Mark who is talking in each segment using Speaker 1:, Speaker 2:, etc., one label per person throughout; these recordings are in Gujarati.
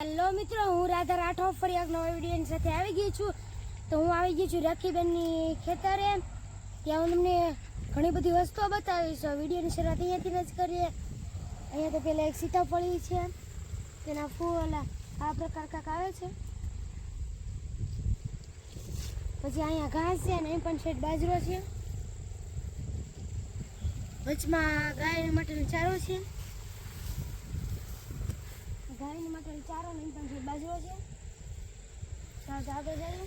Speaker 1: હેલો મિત્રો, હું રાધા રાઠોડ ફરી એક નવા વિડીયોની સાથે આવી ગઈ છું. તો હું આવી ગઈ છું રાખીબેનની ખેતરે. ત્યાં હું તમને ઘણી બધી વસ્તુઓ બતાવીશ. વિડીયોની શરૂઆત અહીંયાથી જ કરીએ. અહીંયા તો પહેલાં એક સીતાફળી છે, તેના ફૂલ આ પ્રકાર કાંક આવે છે. પછી અહીંયા ઘાસ છે અને અહીં પણ શેડ બાજરો છે. વચમાં ગાય માટેનો ચારો છે. ગાયની માટે ચારો નહીં પણ છે બાજરો છે. ચાલો આગળ જઈએ.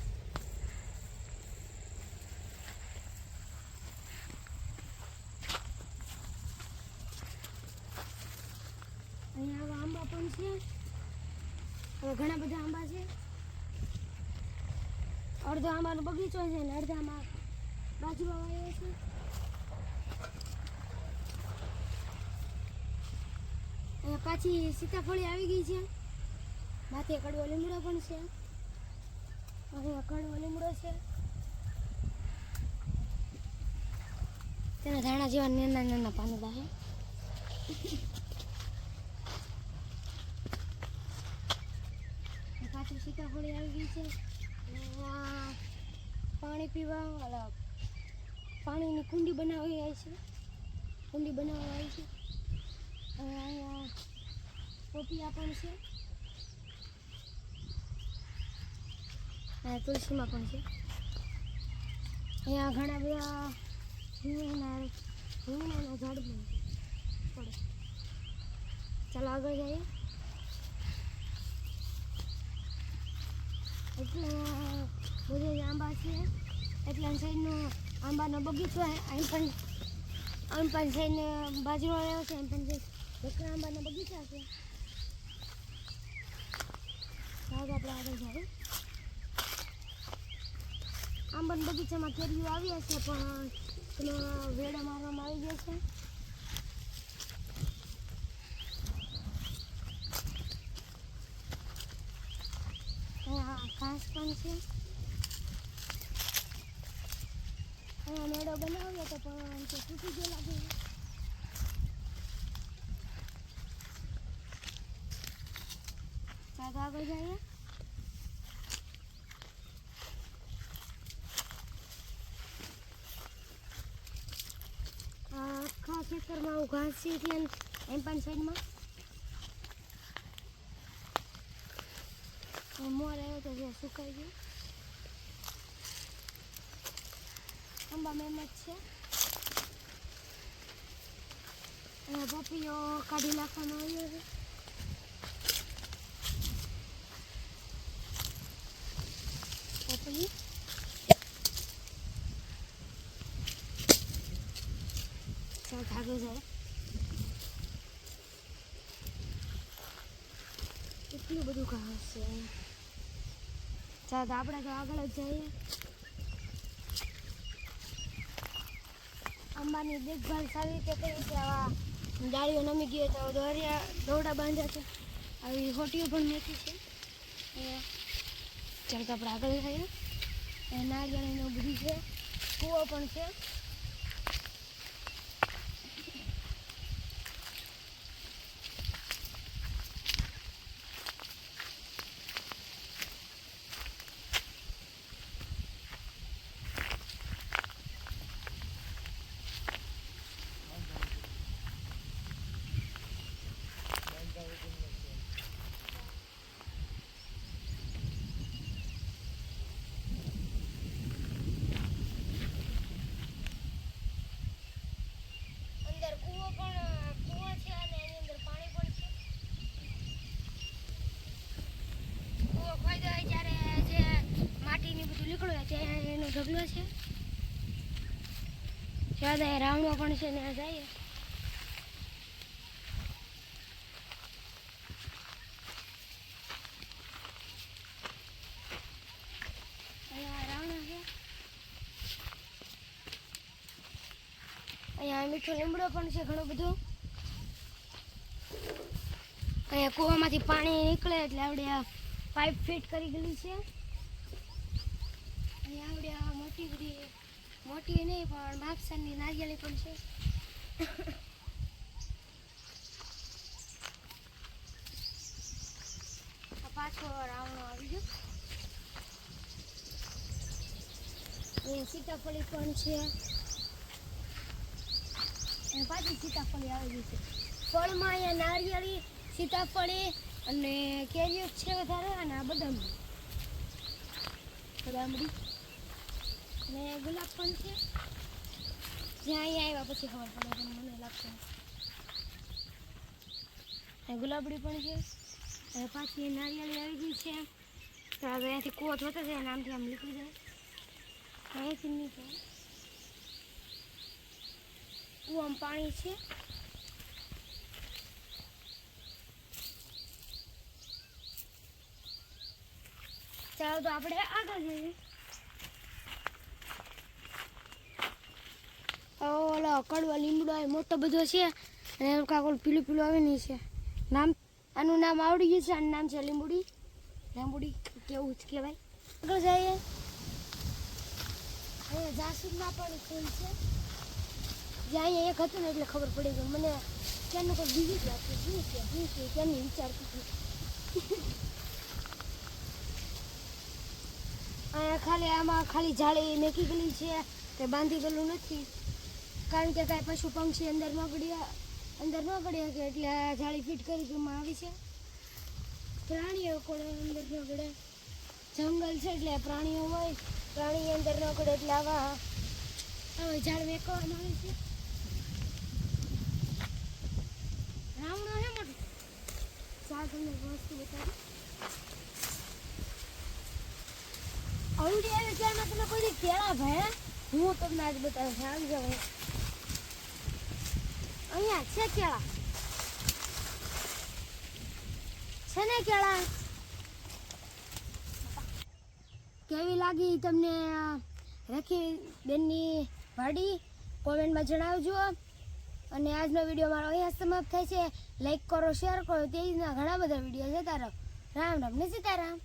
Speaker 1: અહીંયા આવા આંબા પણ છે. હવે ઘણા બધા આંબા છે. અડધો આંબાનો બગીચો છે અને અડધામાં બાજરો વાવ્યો છે. અહીંયા પાછી સીતાફળી આવી ગઈ છે. માથે કડવો લીમડો પણ છે. અહીંયા કડવો લીમડો છે. તેના ધાણા જેવા નાના નાના પાંદડા છે. પાછી સીતાફળી આવી ગઈ છે. પાણી પીવા પાણીની કુંડી બનાવી આવી છે. કુંડી બનાવવા આવી છે. અહીંયા પોપિયા પણ છે. અહીંયા તુલસીમાં પણ છે. અહીંયા ઘણા બધા રીંગણાના ઝાડ પણ છે. ચાલો આગળ જઈએ. એટલા બધે આંબા છે. એટલા સાઈડનો આંબાનો બગીચો અહીં પણ સાઈડને બાજરો આવ્યો છે. એમ પણ ઘણા આંબાના બગીચા છે. આપણે આગળ જઈએ. આંબાના બગીચામાં કેરીઓ આવ્યા છે પણ તેમાં વેડા મારવામાં આવી ગયા છે. અહીંયા ઘાસ પણ છે. અહીંયા મેળો બનાવ્યો હતો પણ તે તૂટી ગયો લાગે. ચાલો આગળ જઈએ. આખા ખેતરમાં આવું ઘાસ છે એટલે એમ પણ સાઈડમાં મોર આવ્યો તો જે સુકાઈ ગયો. આંબા મહેનત છે. અહીંયા પપીઓ કાઢી નાખવામાં આવ્યો છે. પપી ચાલ ભાગો જાય. કેટલું બધું ઘાસ છે. ચાલ આપણે તો આગળ જ જઈએ. આંબાની દેખભાલ સારી રીતે કરી છે. આવા ડાળીઓ નમી ગઈ તો દોરડા બાંધ્યા છે. આવી હોટીઓ પણ મેકી છે. ચાલ તો આપણે આગળ જઈએ. નાળિયેરનું બધું છે. કૂવો પણ છે. એનો ઢગલો છે. ત્યાં રાવણો પણ છે. ત્યાં જઈએ. અહીંયા રાવણો છે. અહીંયા મીઠો લીમડો પણ છે ઘણું બધું. અહીંયા કૂવામાંથી પાણી નીકળે એટલે આપણે આ પાઇપ ફિટ કરી ગયેલી છે. અહીંયા આવડે મોટી નહીં પણ માપસરની નારિયેળી પણ છે. પાછો રાવણો આવી ગયો. અહીંયા સીતાફળી પણ છે. અને પાછી સીતાફળી આવી ગઈ છે. ફળમાં અહીંયા નારિયેળી, સીતાફળી અને કેરીઓ છે વધારે, અને આ બદામડી ને ગુલાબ પણ છે. જ્યાં અહીંયા આવ્યા પછી ખબર પડે છે, મને લાગશે. ગુલાબડી પણ છે. હવે પાછી નારિયેળી આવી ગઈ છે. તો હવે અહીંયાથી કૂવો થતો છે, આમથી આમ નીકળી જાય. અહીંયાથી નીકળે કૂવામાં પાણી છે. ચાલો તો આપણે આગળ જઈએ. ઓલો કડવા લીમડો મોટો બધો છે, અને એનું કાંક પીલું પીલું આવે નહીં છે. નામ આનું નામ આવડી ગયું છે. આનું નામ છે લીંબુડી. લીંબુડી કેવું જ કહેવાય. આગળ જઈએ. અહીંયા જાસૂદના પણ ફૂલ છે. જ્યાં અહીંયા એક હતું ને એટલે ખબર પડી ગઈ મને. ત્યાંનું કોઈ બીજી જ વાત છે. શું છે ત્યાંની વિચારતી હતી. અહીંયા આમાં ખાલી જાળી મેકી ગયેલી છે, તે બાંધી ગયેલું નથી. કારણ કે કાંઈ પશુ પંક્ષી અંદર ન ગળ્યા કે એટલે આ જાળી ફિટ કરી દેવામાં આવી છે. પ્રાણીઓ કોઈ અંદર ન ગળે. જંગલ છે એટલે પ્રાણીઓ હોય, પ્રાણી અંદર ન ગળે એટલે આવા ઝાડ મેકવામાં આવે છે. રાવણો છે મોટો. ચાલ તમને વસ્તુ બતાવી. આવડી આવી ત્યારમાં તમે કોઈ કેળા ભાઈ, હું તમને આજ બતાવું છું. આવી જાવ. અહીંયા છે કેળા છે ને. કેળા કેવી લાગી તમને રખી બેનની વાડી? કોમેન્ટમાં જણાવજો. અને આજનો વિડીયો મારો અહીંયા સમાપ્ત થાય છે. લાઈક કરો, શેર કરો. તે રીતના ઘણા બધા વિડીયો જતા રહો. રામ રામ ને સીતારામ.